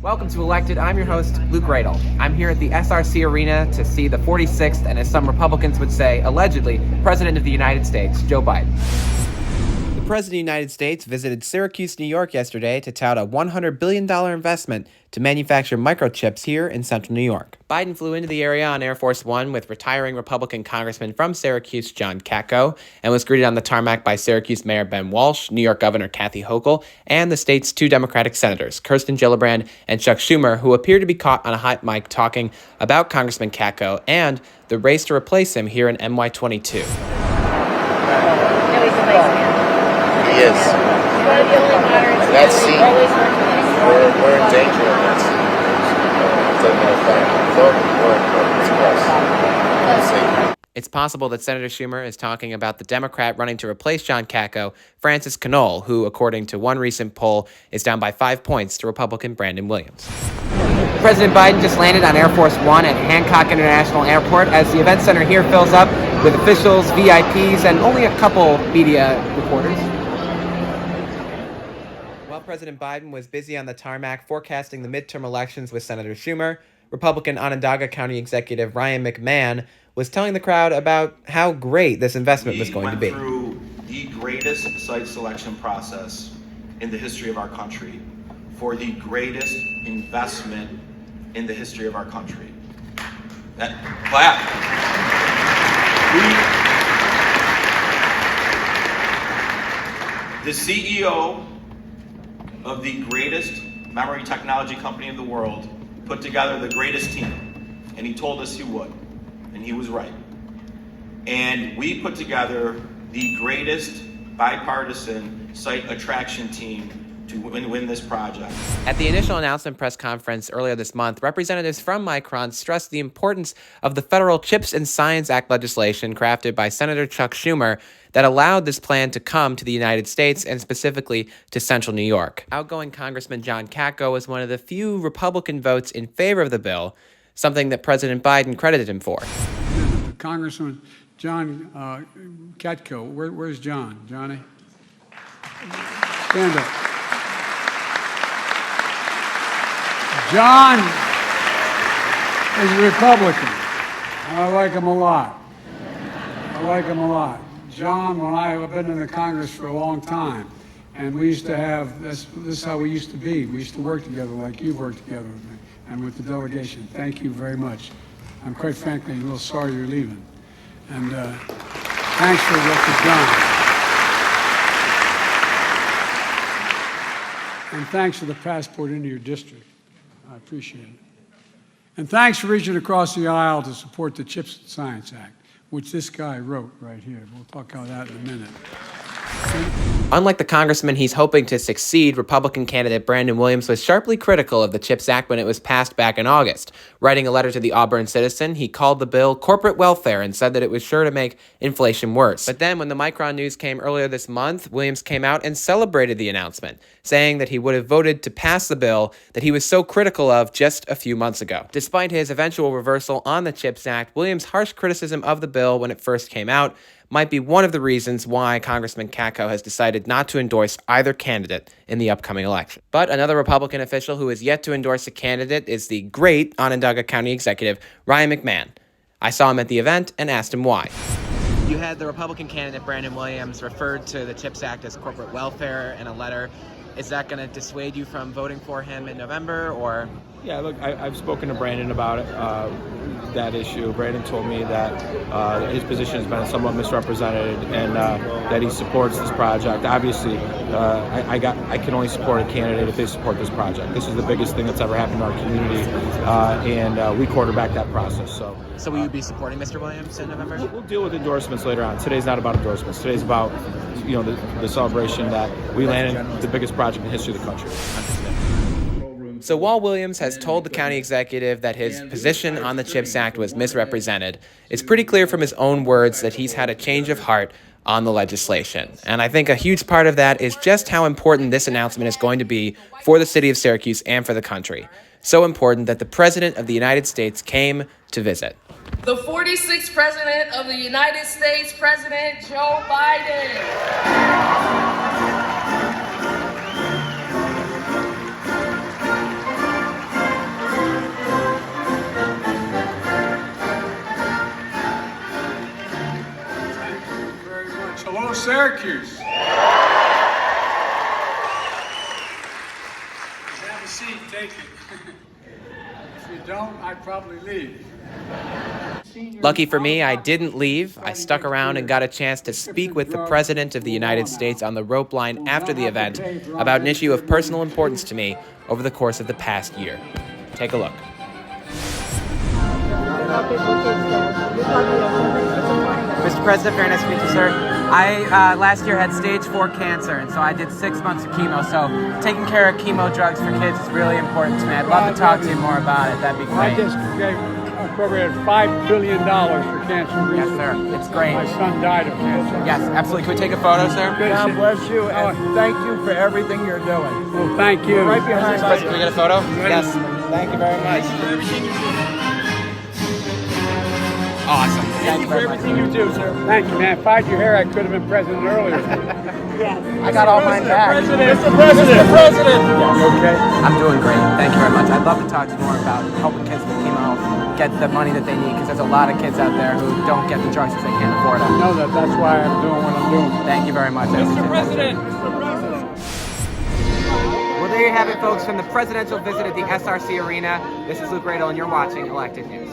Welcome to Elected. I'm your host, Luke Radel. I'm here at the SRC Arena to see the 46th, and as some Republicans would say, allegedly, President of the United States, Joe Biden. The President of the United States visited Syracuse, New York yesterday to tout a $100 billion investment to manufacture microchips here in central New York. Biden flew into the area on Air Force One with retiring Republican Congressman from Syracuse, John Katko, and was greeted on the tarmac by Syracuse Mayor Ben Walsh, New York Governor Kathy Hochul, and the state's two Democratic senators, Kirsten Gillibrand and Chuck Schumer, who appeared to be caught on a hot mic talking about Congressman Katko and the race to replace him here in NY22. He is. That seat, we're in danger of that seat. It's possible that Senator Schumer is talking about the Democrat running to replace John Katko, Francis Conole, who, according to one recent poll, is down by 5 points to Republican Brandon Williams. President Biden just landed on Air Force One at Hancock International Airport as the event center here fills up with officials, VIPs, and only a couple media reporters. While President Biden was busy on the tarmac forecasting the midterm elections with Senator Schumer, Republican Onondaga County Executive Ryan McMahon was telling the crowd about how great this investment was going to be. We went through the greatest site selection process in the history of our country for the greatest investment in the history of our country. The CEO of the greatest memory technology company in the world put together the greatest team, and he told us he would, and he was right. And we put together the greatest bipartisan site attraction team to win this project. At the initial announcement press conference earlier this month, representatives from Micron stressed the importance of the federal CHIPS and Science Act legislation crafted by Senator Chuck Schumer that allowed this plan to come to the United States and specifically to central New York. Outgoing Congressman John Katko was one of the few Republican votes in favor of the bill, something that President Biden credited him for. Congressman John Katko, where's John? Johnny? Stand up. John is a Republican, and I like him a lot. John, when I've been in the Congress for a long time, and we used to have, this is how we used to be. We used to work together like you've worked together with me and with the delegation. Thank you very much. I'm quite frankly a little sorry you're leaving. And thanks for what you've done. And thanks for the passport into your district. I appreciate it. And thanks for reaching across the aisle to support the CHIPS and Science Act, which this guy wrote right here. We'll talk about that in a minute. Unlike the congressman he's hoping to succeed, Republican candidate Brandon Williams was sharply critical of the CHIPS Act when it was passed back in August. Writing a letter to the Auburn Citizen, he called the bill corporate welfare and said that it was sure to make inflation worse. But then when the Micron news came earlier this month, Williams came out and celebrated the announcement, saying that he would have voted to pass the bill that he was so critical of just a few months ago. Despite his eventual reversal on the CHIPS Act, Williams' harsh criticism of the bill when it first came out might be one of the reasons why Congressman Katko has decided not to endorse either candidate in the upcoming election. But another Republican official who is yet to endorse a candidate is the great Onondaga County Executive Ryan McMahon. I saw him at the event and asked him why. You had the Republican candidate Brandon Williams referred to the CHIPS Act as corporate welfare in a letter. Is that going to dissuade you from voting for him in November, or? Yeah, look, I've spoken to Brandon about it, that issue. Brandon told me that his position has been somewhat misrepresented and that he supports this project. Obviously, I can only support a candidate if they support this project. This is the biggest thing that's ever happened to our community, and we quarterback that process. So will you be supporting Mr. Williams in November? We'll deal with endorsements later on. Today's not about endorsements. Today's about the celebration that we landed the biggest project in the history of the country. So while Williams has told the county executive that his position on the CHIPS Act was misrepresented, it's pretty clear from his own words that he's had a change of heart on the legislation. And I think a huge part of that is just how important this announcement is going to be for the city of Syracuse and for the country. So important that the President of the United States came to visit. The 46th President of the United States, President Joe Biden. Hello, Syracuse. Have a seat, take it. If you don't, I'd probably leave. Lucky for me, I didn't leave. I stuck around and got a chance to speak with the President of the United States on the rope line after the event about an issue of personal importance to me over the course of the past year. Take a look. Mr. President, very nice to meet you, sir. I last year had stage 4 cancer, and so I did 6 months of chemo. So taking care of chemo drugs for kids is really important to me. I'd love to talk to you more about it. That'd be great. I just appropriated $5 billion for cancer research. Yes, sir. It's great. My son died of cancer. Yes, absolutely. Can we take a photo, sir? God bless you, and thank you for everything you're doing. Well, thank you. Right behind Can we get a photo? Yes. Thank you very much. Awesome. Thank you for everything you do, sir. Thank you, man. If I had your hair, I could have been president earlier. I got all mine back. Mr. President. Okay. I'm doing great. Thank you very much. I'd love to talk to you more about helping kids with chemo get the money that they need, because there's a lot of kids out there who don't get the drugs because they can't afford them. I know that. That's why I'm doing what I'm doing. Thank you very much. Mr. President. Well, there you have it, folks, from the presidential visit at the SRC Arena. This is Luke Radel, and you're watching Elected News.